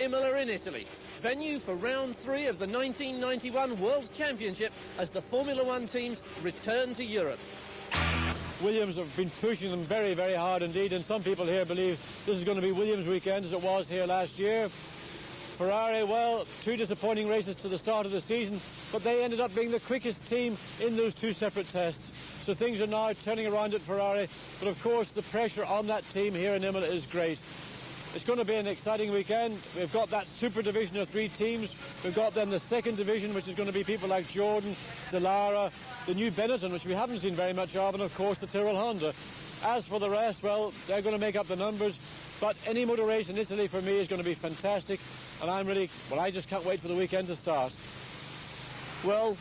Imola in Italy, venue for round 3 of the 1991 World Championship as the Formula One teams return to Europe. Williams have been pushing them very, very hard indeed, and some people here believe this is going to be Williams' weekend as it was here last year. Ferrari, well, 2 disappointing races to the start of the season, but they ended up being the quickest team in those 2 separate tests. So things are now turning around at Ferrari, but of course the pressure on that team here in Imola is great. It's going to be an exciting weekend. We've got that super division of 3 teams. We've got then the second division, which is going to be people like Jordan, Delara, the new Benetton, which we haven't seen very much of, and of course the Tyrrell Honda. As for the rest, well, they're going to make up the numbers. But any motor race in Italy for me is going to be fantastic, and I just can't wait for the weekend to start. Well,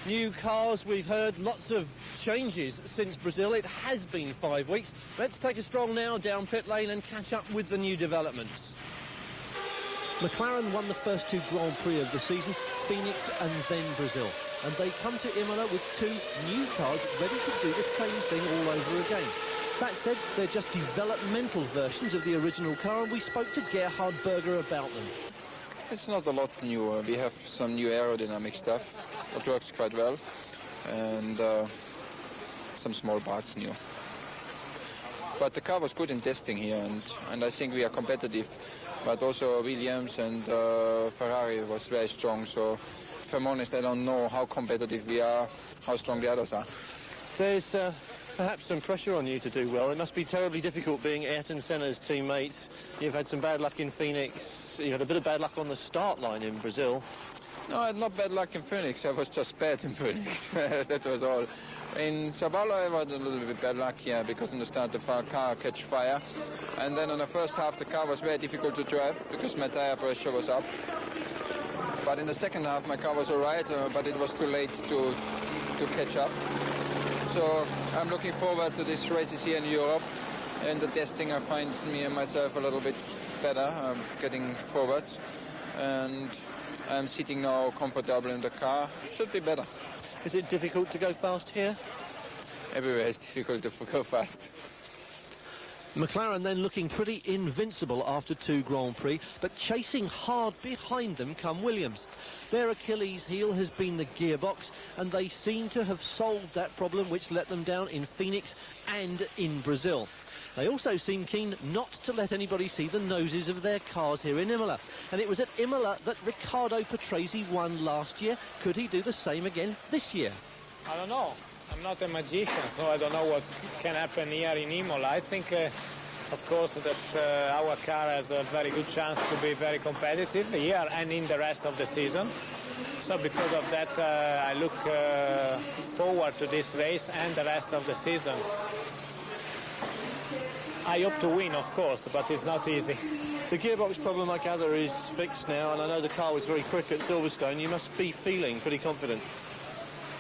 new cars, we've heard lots of changes since Brazil. It has been 5 weeks. Let's take a stroll now down pit lane and catch up with the new developments. McLaren won the first 2 Grand Prix of the season, Phoenix and then Brazil. And they come to Imola with 2 new cars ready to do the same thing all over again. That said, they're just developmental versions of the original car, and we spoke to Gerhard Berger about them. It's not a lot new. We have some new aerodynamic stuff that works quite well, and some small parts new. But the car was good in testing here, and I think we are competitive. But also Williams and Ferrari was very strong, so if I'm honest, I don't know how competitive we are, how strong the others are. There's perhaps some pressure on you to do well. It must be terribly difficult being Ayrton Senna's teammates. You've had some bad luck in Phoenix. You had a bit of bad luck on the start line in Brazil. No, I had not bad luck in Phoenix. I was just bad in Phoenix. That was all. In Sao Paulo, I had a little bit bad luck here because in the start the car catch fire. And then in the first half, the car was very difficult to drive because my tire pressure was up. But in the second half, my car was all right, but it was too late to catch up. So I'm looking forward to these races here in Europe. And the testing, I find me and myself a little bit better, getting forwards. And I'm sitting now comfortable in the car. Should be better. Is it difficult to go fast here? Everywhere is difficult to go fast. McLaren then looking pretty invincible after 2 Grand Prix, but chasing hard behind them come Williams. Their Achilles heel has been the gearbox, and they seem to have solved that problem which let them down in Phoenix and in Brazil. They also seem keen not to let anybody see the noses of their cars here in Imola. And it was at Imola that Riccardo Patrese won last year. Could he do the same again this year? I don't know. I'm not a magician, so I don't know what can happen here in Imola. I think, of course, that our car has a very good chance to be very competitive here and in the rest of the season. So because of that, I look forward to this race and the rest of the season. I hope to win, of course, but it's not easy. The gearbox problem, I gather, is fixed now, and I know the car was very quick at Silverstone. You must be feeling pretty confident.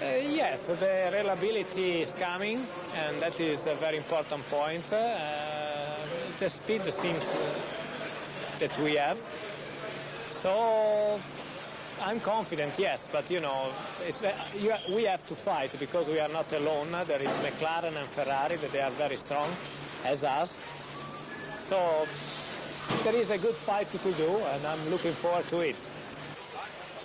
Yes, the reliability is coming, and that is a very important point. The speed seems that we have. So I'm confident, yes, but you know, we have to fight because we are not alone. There is McLaren and Ferrari, that they are very strong, as us. So there is a good fight to do, and I'm looking forward to it.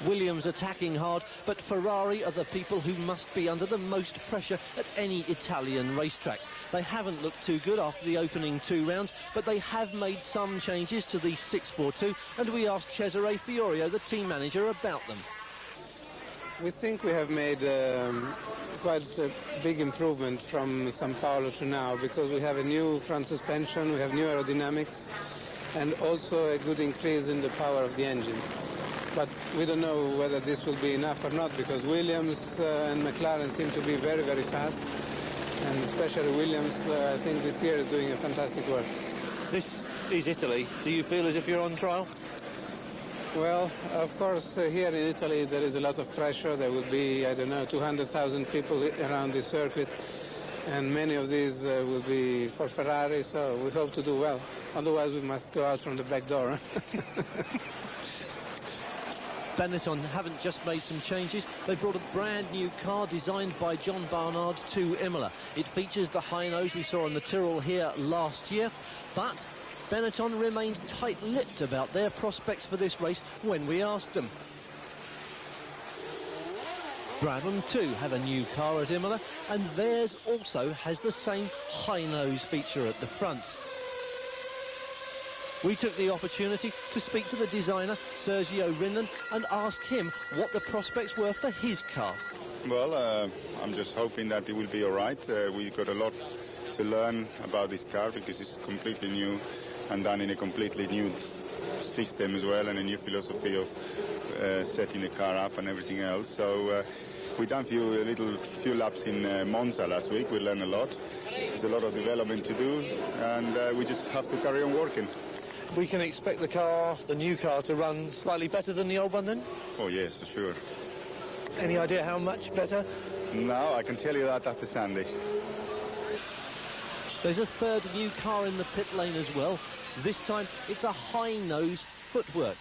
Williams attacking hard, but Ferrari are the people who must be under the most pressure at any Italian racetrack. They haven't looked too good after the opening 2 rounds, but they have made some changes to the 642, and we asked Cesare Fiorio, the team manager, about them. We think we have made quite a big improvement from São Paulo to now, because we have a new front suspension, we have new aerodynamics, and also a good increase in the power of the engine. But we don't know whether this will be enough or not, because Williams and McLaren seem to be very, very fast. And especially Williams, I think this year is doing a fantastic work. This is Italy. Do you feel as if you're on trial? Well, of course, here in Italy there is a lot of pressure. There will be, I don't know, 200,000 people around the circuit. And many of these will be for Ferrari, so we hope to do well. Otherwise, we must go out from the back door. Benetton haven't just made some changes. They brought a brand new car designed by John Barnard to Imola. It features the high nose we saw on the Tyrrell here last year, but Benetton remained tight-lipped about their prospects for this race when we asked them. Brabham too have a new car at Imola, and theirs also has the same high nose feature at the front. We took the opportunity to speak to the designer, Sergio Rinnan, and ask him what the prospects were for his car. Well, I'm just hoping that it will be all right. We've got a lot to learn about this car because it's completely new and done in a completely new system as well, and a new philosophy of setting the car up and everything else. So we done a few laps in Monza last week. We learned a lot. There's a lot of development to do, and we just have to carry on working. We can expect the new car, to run slightly better than the old one then? Oh yes, for sure. Any idea how much better? No, I can tell you that after Sunday. There's a third new car in the pit lane as well. This time it's a high-nose footwork.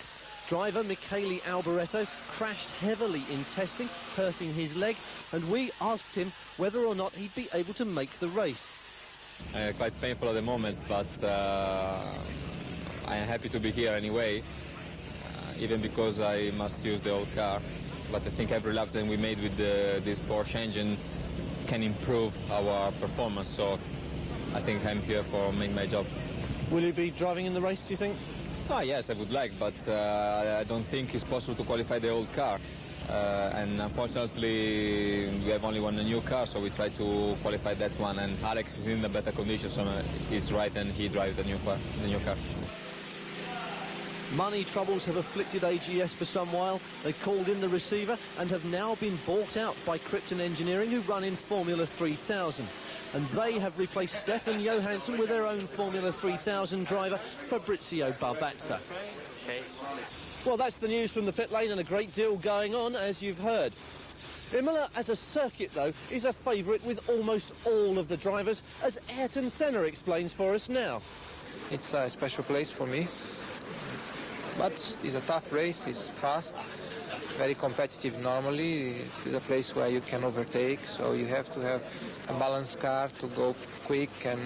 Driver Michele Alboreto crashed heavily in testing, hurting his leg, and we asked him whether or not he'd be able to make the race. Quite painful at the moment, but I am happy to be here anyway, even because I must use the old car. But I think every lap that we made with this Porsche engine can improve our performance, so I think I'm here for making my job. Will you be driving in the race, do you think? Yes, I would like, but I don't think it's possible to qualify the old car. And unfortunately, we have only one new car, so we try to qualify that one. And Alex is in the better condition, so he's right, and he drives the new car. Money troubles have afflicted AGS for some while. They called in the receiver and have now been bought out by Krypton Engineering, who run in Formula 3000. And they have replaced Stefan Johansson with their own Formula 3000 driver, Fabrizio Barbazza. Well, that's the news from the pit lane, and a great deal going on, as you've heard. Imola as a circuit, though, is a favourite with almost all of the drivers, as Ayrton Senna explains for us now. It's a special place for me, but it's a tough race, it's fast, very competitive normally. It's a place where you can overtake, so you have to have a balanced car to go quick and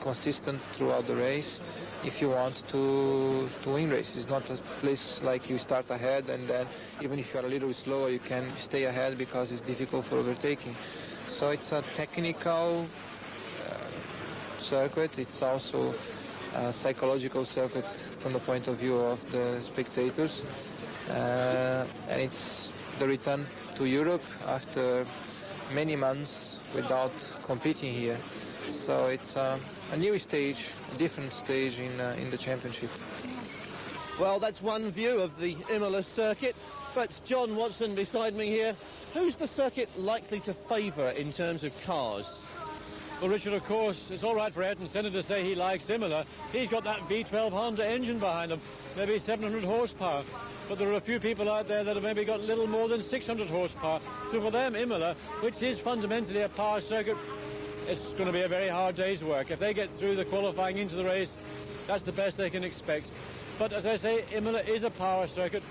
consistent throughout the race if you want to win races. It's not a place like you start ahead and then even if you're a little slower you can stay ahead because it's difficult for overtaking. So it's a technical circuit. It's also a psychological circuit from the point of view of the spectators. And it's the return to Europe after many months without competing here. So it's a new stage, a different stage in the championship. Well, that's one view of the Imola circuit, but John Watson beside me here, who's the circuit likely to favour in terms of cars? Well, Richard, of course, it's all right for Ayrton Senna to say he likes Imola. He's got that V12 Honda engine behind him, maybe 700 horsepower. But there are a few people out there that have maybe got little more than 600 horsepower. So for them, Imola, which is fundamentally a power circuit, it's going to be a very hard day's work. If they get through the qualifying into the race, that's the best they can expect. But as I say, Imola is a power circuit,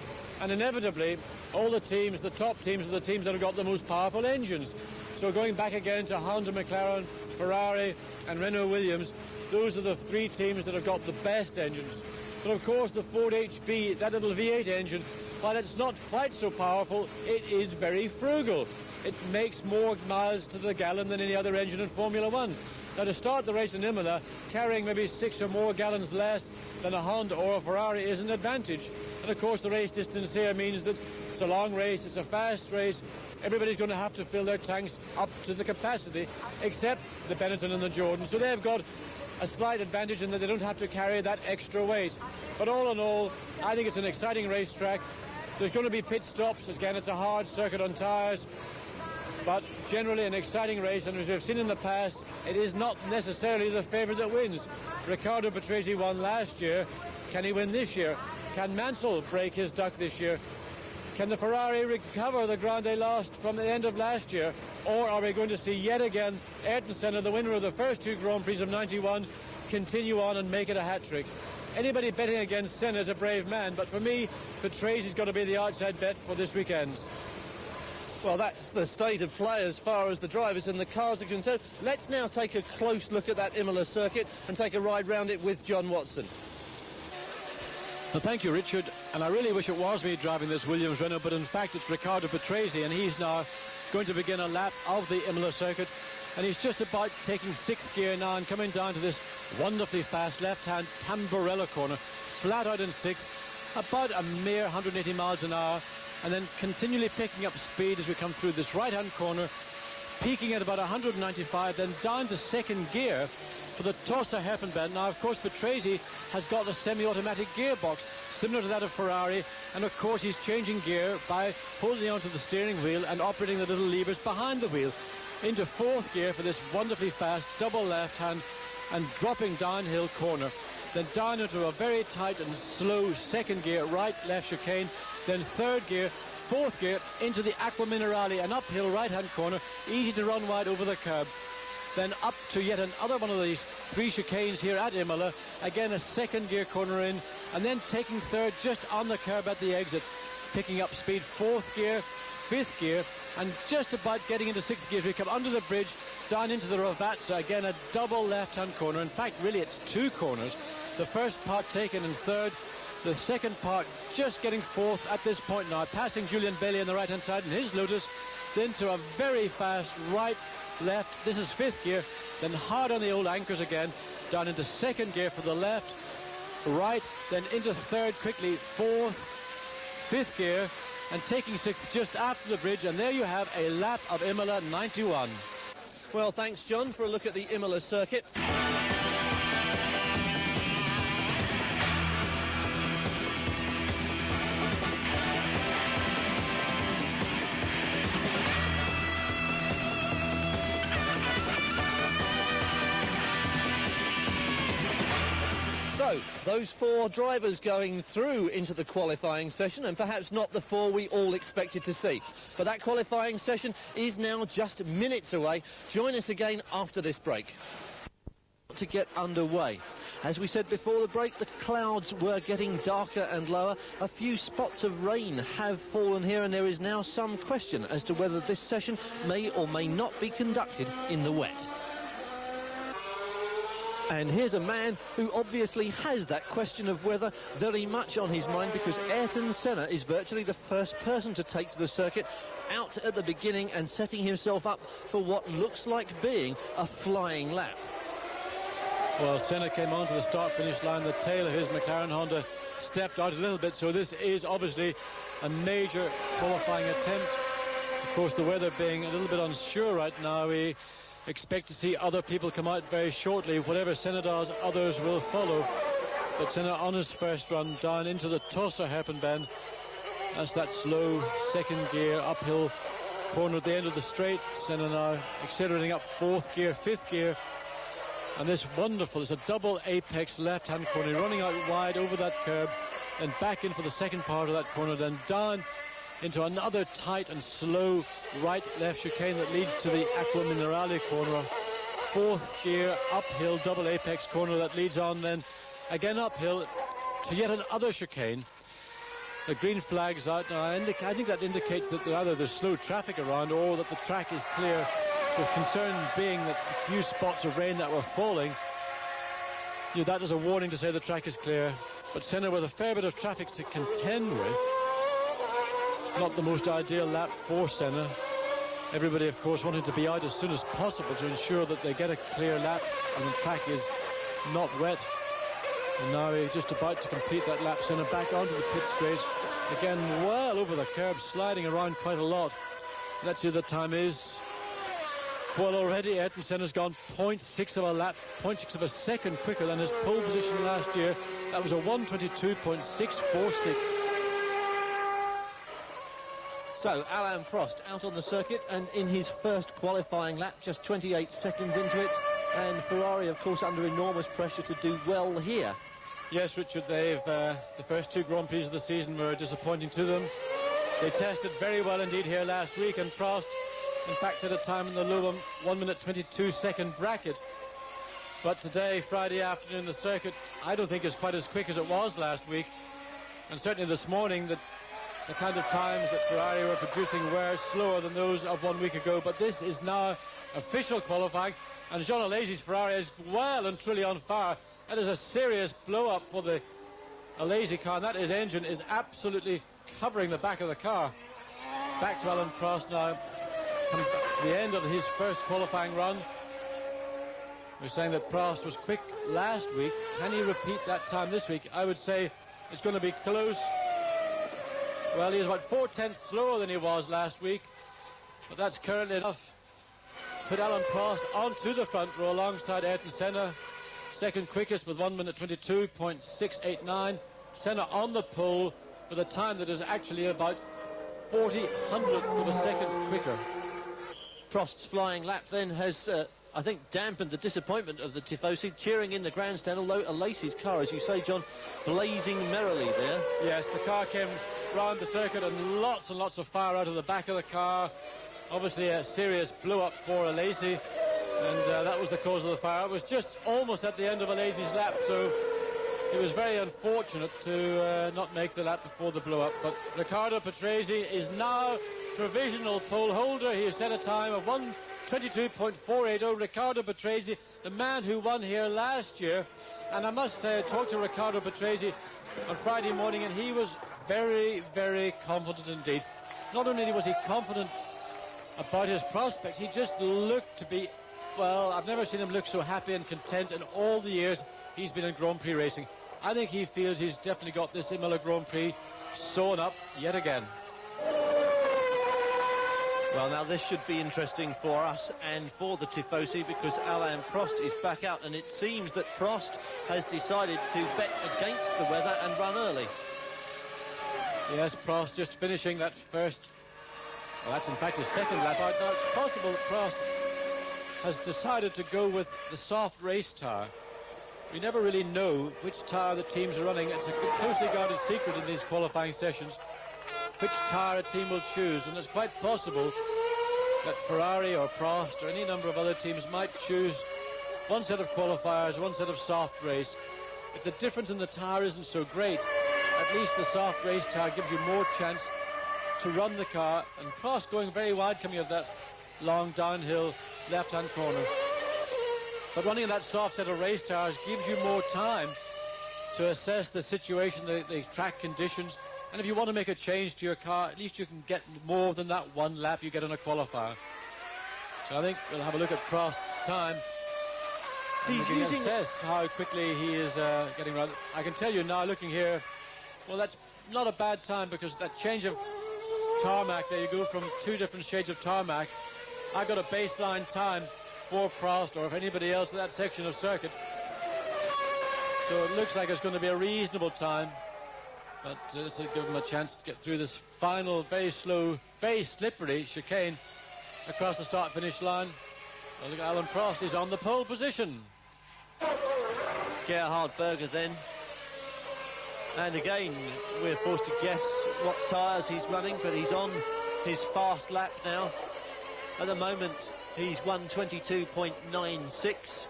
and inevitably, all the teams, the top teams, are the teams that have got the most powerful engines. So going back again to Honda, McLaren, Ferrari and Renault Williams, those are the three teams that have got the best engines. But of course the Ford HP, that little V8 engine, while it's not quite so powerful, it is very frugal. It makes more miles to the gallon than any other engine in Formula One. Now to start the race in Imola, carrying maybe 6 or more gallons less than a Honda or a Ferrari is an advantage. And of course the race distance here means that it's a long race, it's a fast race. Everybody's going to have to fill their tanks up to the capacity, except the Benetton and the Jordan. So they've got a slight advantage in that they don't have to carry that extra weight. But all in all, I think it's an exciting racetrack. There's going to be pit stops. Again, it's a hard circuit on tyres. But generally an exciting race, and as we've seen in the past, it is not necessarily the favourite that wins. Riccardo Patrese won last year. Can he win this year? Can Mansell break his duck this year? Can the Ferrari recover the ground they lost from the end of last year? Or are we going to see yet again Ayrton Senna, the winner of the first two Grand Prix of '91, continue on and make it a hat-trick? Anybody betting against Senna is a brave man, but for me, Patrese's got to be the outside bet for this weekend. Well, that's the state of play as far as the drivers and the cars are concerned. Let's now take a close look at that Imola circuit and take a ride round it with John Watson. Well, thank you, Richard. And I really wish it was me driving this Williams Renault, but in fact it's Riccardo Patrese, and he's now going to begin a lap of the Imola circuit. And he's just about taking 6th gear now and coming down to this wonderfully fast left-hand Tamburello corner, flat out in 6th, about a mere 180 miles an hour, and then continually picking up speed as we come through this right-hand corner, peaking at about 195, then down to 2nd gear for the Tosa hairpin bend. Now, of course, Patrese has got a semi-automatic gearbox, similar to that of Ferrari, and of course he's changing gear by holding onto the steering wheel and operating the little levers behind the wheel into 4th gear for this wonderfully fast double left-hand and dropping downhill corner. Then down into a very tight and slow 2nd gear, right-left chicane, then 3rd gear, 4th gear into the Acqua Minerale, an uphill right-hand corner, easy to run wide over the curb. Then up to yet another one of these 3 chicanes here at Imola, again a 2nd gear corner in, and then taking 3rd just on the curb at the exit, picking up speed, 4th gear, 5th gear, and just about getting into 6th gear as we come under the bridge, down into the Rovazza, again a double left-hand corner. In fact, really it's 2 corners. The first part taken in 3rd, the second part just getting 4th at this point now, passing Julian Bailey on the right-hand side in his Lotus, then to a very fast right, left, this is 5th gear, then hard on the old anchors again, down into 2nd gear for the left, right, then into 3rd quickly, 4th, 5th gear, and taking 6th just after the bridge, and there you have a lap of Imola 91. Well, thanks, John, for a look at the Imola circuit. So, those 4 drivers going through into the qualifying session, and perhaps not the 4 we all expected to see. But that qualifying session is now just minutes away. Join us again after this break. To get underway. As we said before the break, the clouds were getting darker and lower. A few spots of rain have fallen here, and there is now some question as to whether this session may or may not be conducted in the wet. And here's a man who obviously has that question of weather very much on his mind, because Ayrton Senna is virtually the first person to take to the circuit out at the beginning and setting himself up for what looks like being a flying lap. Well, Senna came onto the start-finish line. The tail of his McLaren Honda stepped out a little bit, so this is obviously a major qualifying attempt. Of course, the weather being a little bit unsure right now, we expect to see other people come out very shortly. Whatever Senna does, others will follow. But Senna on his first run down into the Tosa hairpin bend. That's that slow 2nd gear uphill corner at the end of the straight. Senna now accelerating up 4th gear, 5th gear. And this wonderful, it's a double apex left-hand corner, running out wide over that curb, and back in for the second part of that corner, then down into another tight and slow right-left chicane that leads to the Acqua Minerale corner. 4th gear uphill double apex corner that leads on then again uphill to yet another chicane. The green flag's out now. I think that indicates that either there's slow traffic around or that the track is clear, with concern being that a few spots of rain that were falling. That is a warning to say the track is clear. But Senna with a fair bit of traffic to contend with. Not the most ideal lap for Senna. Everybody, of course, wanting to be out as soon as possible to ensure that they get a clear lap and the track is not wet. And now he's just about to complete that lap. Senna back onto the pit straight. Again, well over the curb, sliding around quite a lot. Let's see what the time is. Well, already Ayrton Senna's gone 0.6 of a lap, 0.6 of a second quicker than his pole position last year. That was a 1:22.646. So, Alain Prost out on the circuit, and in his first qualifying lap, just 28 seconds into it, and Ferrari, of course, under enormous pressure to do well here. Yes, Richard, they've the first 2 Grand Prix of the season were disappointing to them. They tested very well indeed here last week, and Prost, in fact, at a time in the low 1:22 bracket. But today, Friday afternoon, the circuit, I don't think is quite as quick as it was last week. And certainly this morning, the kind of times that Ferrari were producing were slower than those of 1 week ago. But this is now official qualifying, and Jean Alesi's Ferrari is well and truly on fire. That is a serious blow-up for the a lazy car, and that his engine is absolutely covering the back of the car. Back to Alan Prost now, coming back to the end of his first qualifying run. We're saying that Prost was quick last week. Can he repeat that time this week? I would say it's going to be close. Well, he is about 4/10 slower than he was last week, but that's currently enough. Put Alan Prost onto the front row alongside Ayrton Senna, second quickest with 1 minute 22.689. Senna on the pole with a time that is actually about 40 hundredths of a second quicker. Prost's flying lap then has, I think, dampened the disappointment of the Tifosi, cheering in the grandstand, although Alesi's car, as you say, John, blazing merrily there. Yes, the car came round the circuit and lots of fire out of the back of the car. Obviously a serious blow-up for Alesi, and that was the cause of the fire. It was just almost at the end of Alesi's lap, so it was very unfortunate to not make the lap before the blow-up. But Riccardo Patrese is now provisional pole holder. He has set a time of 1:22.480. Riccardo Patrese, the man who won here last year. And I must say, I talked to Riccardo Patrese on Friday morning, and he was very, very confident indeed. Not only was he confident about his prospects, he just looked to be, well, I've never seen him look so happy and content in all the years he's been in Grand Prix racing. I think he feels he's definitely got this Imola Grand Prix sewn up yet again. Well, now this should be interesting for us and for the Tifosi, because Alain Prost is back out, and it seems that Prost has decided to bet against the weather and run early. Yes, Prost just finishing that first, well, that's in fact his second lap out. Now, it's possible that Prost has decided to go with the soft race tyre. We never really know which tyre the teams are running. It's a closely guarded secret in these qualifying sessions, which tyre a team will choose, and it's quite possible that Ferrari or Prost or any number of other teams might choose one set of qualifiers, one set of soft race. If the difference in the tyre isn't so great, at least the soft race tyre gives you more chance to run the car, and Prost going very wide coming out of that long downhill left-hand corner. But running in that soft set of race tyres gives you more time to assess the situation, the track conditions, and if you want to make a change to your car, at least you can get more than that one lap you get on a qualifier. So I think we'll have a look at Prost's time. He's and using assess how quickly he is getting around. I can tell you now, looking here, well, that's not a bad time, because that change of tarmac there, you go from two different shades of tarmac. I got a baseline time for Prost, or if anybody else in that section of circuit. So it looks like it's going to be a reasonable time. But this will give him a chance to get through this final, very slow, very slippery chicane across the start-finish line. Well, look, Alan Prost is on the pole position. Gerhard Berger then. And again, we're forced to guess what tyres he's running, but he's on his fast lap now. At the moment, he's 1:22.96.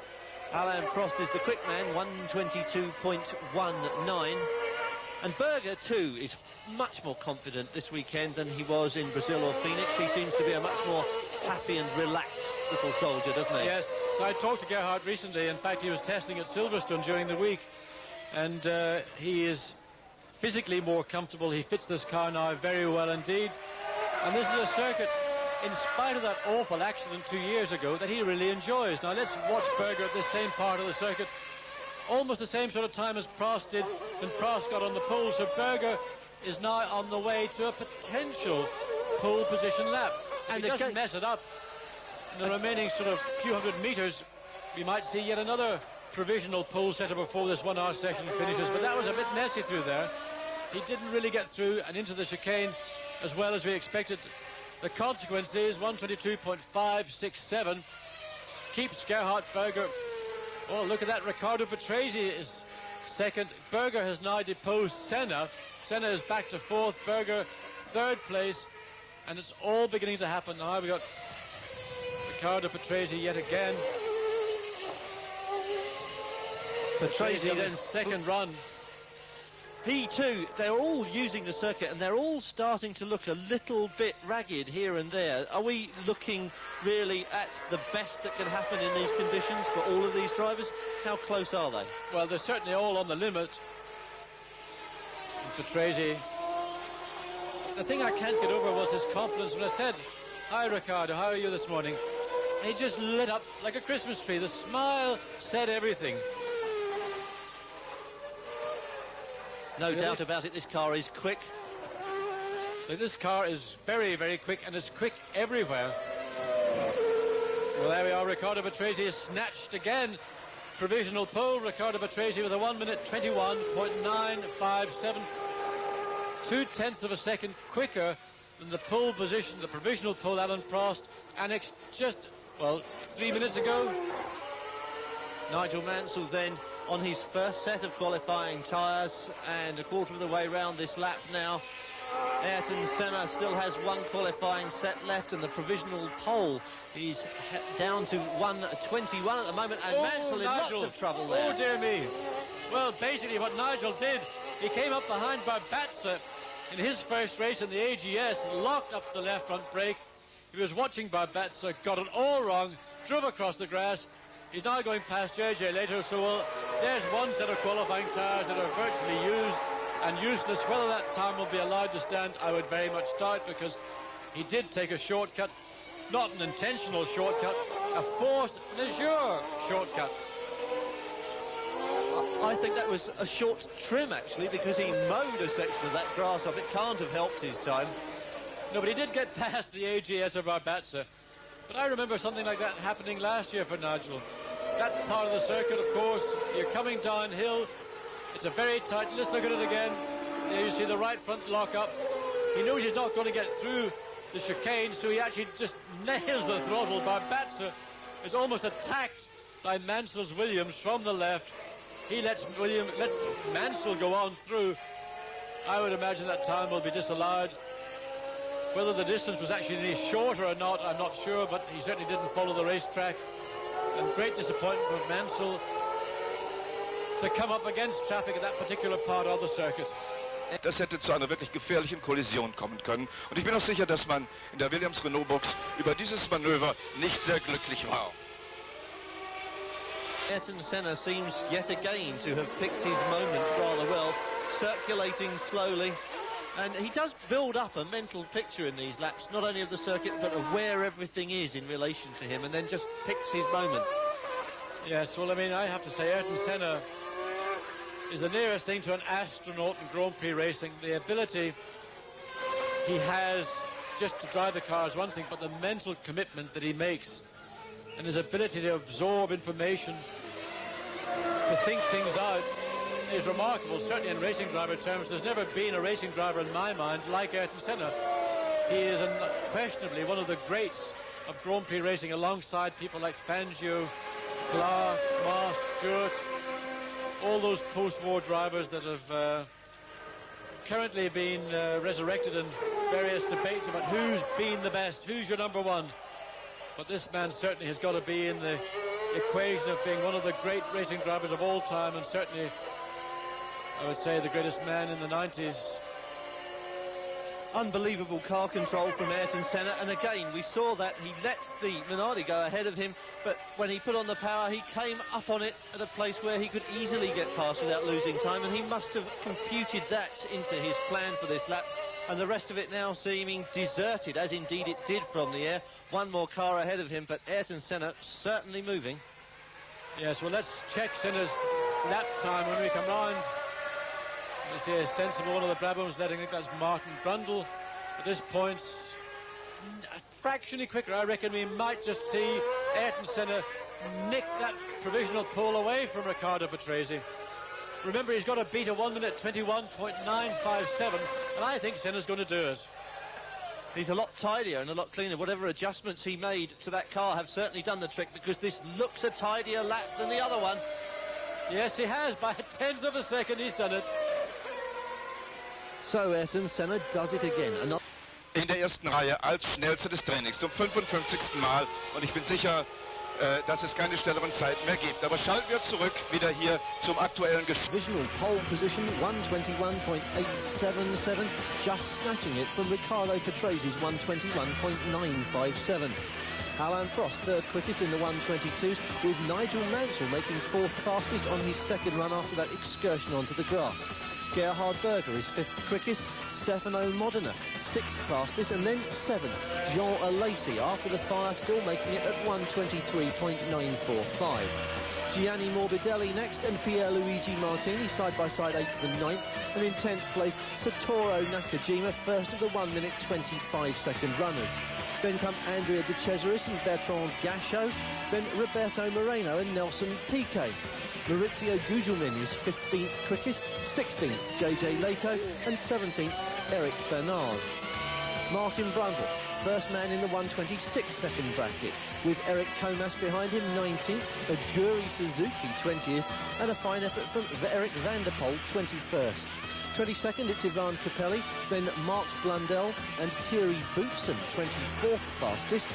Alain Prost is the quick man, 1:22.19. And Berger, too, is much more confident this weekend than he was in Brazil or Phoenix. He seems to be a much more happy and relaxed little soldier, doesn't he? Yes, I talked to Gerhard recently. In fact, he was testing at Silverstone during the week. And he is physically more comfortable. He fits this car now very well indeed. And this is a circuit, in spite of that awful accident 2 years ago, that he really enjoys. Now let's watch Berger at this same part of the circuit. Almost the same sort of time as Prost did when Prost got on the pole. So Berger is now on the way to a potential pole position lap. And he doesn't mess it up. In the remaining sort of few hundred meters, we might see yet another provisional pole setter before this 1 hour session finishes. But that was a bit messy through there. He didn't really get through and into the chicane as well as we expected. The consequence is 1:22.567 keeps Gerhard Berger. Oh, look at that. Riccardo Patrese is second. Berger has now deposed Senna. Senna is back to fourth. Berger third place. And it's all beginning to happen now. We've got Riccardo Patrese yet again. Patrese on his second run. He too, they're all using the circuit, and they're all starting to look a little bit ragged here and there. Are we looking really at the best that can happen in these conditions for all of these drivers? How close are they? Well, they're certainly all on the limit. Patrese. The thing I can't get over was his confidence when I said, "Hi, Riccardo, how are you this morning?" He just lit up like a Christmas tree. The smile said everything. No doubt about it, this car is quick. But this car is very, very quick, and it's quick everywhere. Well, there we are. Riccardo Patrese is snatched again. Provisional pole. Riccardo Patrese with a 1 minute 21.957. 0.2 of a second quicker than the pole position, the provisional pole, Alan Prost, annexed just, well, 3 minutes ago. Nigel Mansell then on his first set of qualifying tyres, and a quarter of the way round this lap now. Ayrton Senna still has one qualifying set left, and the provisional pole is down to 1:21 at the moment, and Mansell in lots of trouble there. Oh, dear me. Well, basically what Nigel did, he came up behind Barbazza in his first race in the AGS, locked up the left front brake. He was watching Barbazza, got it all wrong, drove across the grass. He's now going past JJ later, so there's one set of qualifying tyres that are virtually used and useless. Whether that time will be allowed to stand, I would very much doubt, because he did take a shortcut, not an intentional shortcut, a force majeure shortcut. I think that was a short trim, actually, because he mowed a section of that grass off. It can't have helped his time. No, but he did get past the AGS of Barbazza. But I remember something like that happening last year for Nigel. That part of the circuit, of course, you're coming downhill. It's a very tight, let's look at it again. There you see the right front lock up. He knows he's not going to get through the chicane, so he actually just nails the throttle. Barbazza is almost attacked by Mansell's Williams from the left. He lets Mansell go on through. I would imagine that time will be disallowed. Whether the distance was actually any shorter or not, I'm not sure, but he certainly didn't follow the racetrack. And great disappointment for Mansell to come up against traffic at that particular part of the circuit. Das hätte zu einer wirklich gefährlichen Kollision kommen können. Und ich bin auch sicher, dass man in der Williams-Renault-Box über dieses Manöver nicht sehr glücklich war. Ayrton Senna seems yet again to have picked his moment rather well, circulating slowly. And he does build up a mental picture in these laps, not only of the circuit, but of where everything is in relation to him, and then just picks his moment. Yes, well, I mean, I have to say Ayrton Senna is the nearest thing to an astronaut in Grand Prix racing. The ability he has just to drive the car is one thing, but the mental commitment that he makes and his ability to absorb information, to think things out, is remarkable, certainly in racing driver terms. There's never been a racing driver in my mind like Ayrton Senna. He is unquestionably one of the greats of Grand Prix racing, alongside people like Fangio, Clark, Moss, Stewart, all those post-war drivers that have currently been resurrected in various debates about who's been the best, who's your number one. But this man certainly has got to be in the equation of being one of the great racing drivers of all time, and certainly I would say the greatest man in the 90s. Unbelievable car control from Ayrton Senna, and again we saw that he let the Minardi go ahead of him, but when he put on the power he came up on it at a place where he could easily get past without losing time, and he must have computed that into his plan for this lap, and the rest of it now seeming deserted, as indeed it did from the air. One more car ahead of him, but Ayrton Senna certainly moving. Yes, well, let's check Senna's lap time when we come round. You see a sensible one of the Brabhams letting, I think that's Martin Brundle. At this point, a fractionally quicker. I reckon we might just see Ayrton Senna nick that provisional pole away from Riccardo Patrese. Remember, he's got to beat a 1 minute 21.957, and I think Senna's going to do it. He's a lot tidier and a lot cleaner. Whatever adjustments he made to that car have certainly done the trick, because this looks a tidier lap than the other one. Yes, he has. By a 1/10 of a second, he's done it. So Ayrton Senna does it again. In der ersten Reihe als schnellster des Trainings zum 55. Mal, und ich bin sicher, dass es keine schnelleren Zeiten mehr gibt. Aber schalten wir zurück wieder hier zum aktuellen Provisional pole position 121.877, just snatching it from Riccardo Patrese's 121.957. Alain Prost third quickest in the 122s, with Nigel Mansell making fourth fastest on his second run after that excursion onto the grass. Gerhard Berger is 5th quickest, Stefano Modena 6th fastest, and then 7th, Jean Alesi, after the fire, still making it at 1:23.945. Gianni Morbidelli next, and Pierluigi Martini side by side 8th and 9th, and in 10th place Satoru Nakajima, first of the 1-minute 25-second runners. Then come Andrea De Cesaris and Bertrand Gachot, then Roberto Moreno and Nelson Piquet. Maurizio Gugelmin is 15th quickest, 16th JJ Leto, and 17th Eric Bernard. Martin Brundle, first man in the 1:26-second bracket, with Eric Comas behind him 19th, Aguri Suzuki 20th, and a fine effort from Eric van der Poel 21st. 22nd, it's Ivan Capelli, then Mark Blundell and Thierry Boutsen, 24th fastest.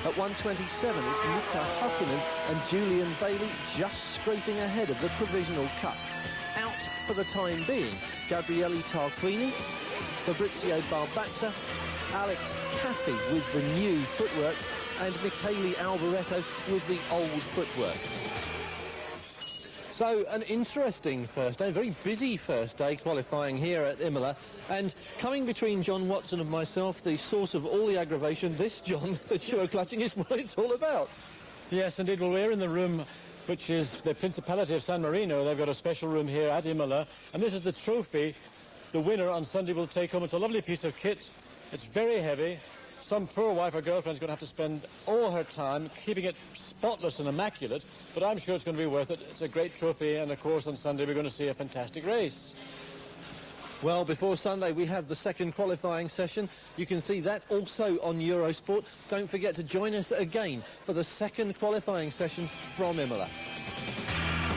At 1:27, it's Mika Hakkinen and Julian Bailey just scraping ahead of the provisional cut. Out for the time being, Gabriele Tarquini, Fabrizio Barbazza, Alex Caffey with the new footwork, and Michele Alboreto with the old footwork. So, an interesting first day, very busy first day qualifying here at Imola, and coming between John Watson and myself, the source of all the aggravation, this, John, that you are clutching is what it's all about. Yes, indeed. Well, we're in the room which is the Principality of San Marino. They've got a special room here at Imola, and this is the trophy the winner on Sunday will take home. It's a lovely piece of kit. It's very heavy. Some poor wife or girlfriend's going to have to spend all her time keeping it spotless and immaculate, but I'm sure it's going to be worth it. It's a great trophy, and of course on Sunday we're going to see a fantastic race. Well, before Sunday we have the second qualifying session. You can see that also on Eurosport. Don't forget to join us again for the second qualifying session from Imola.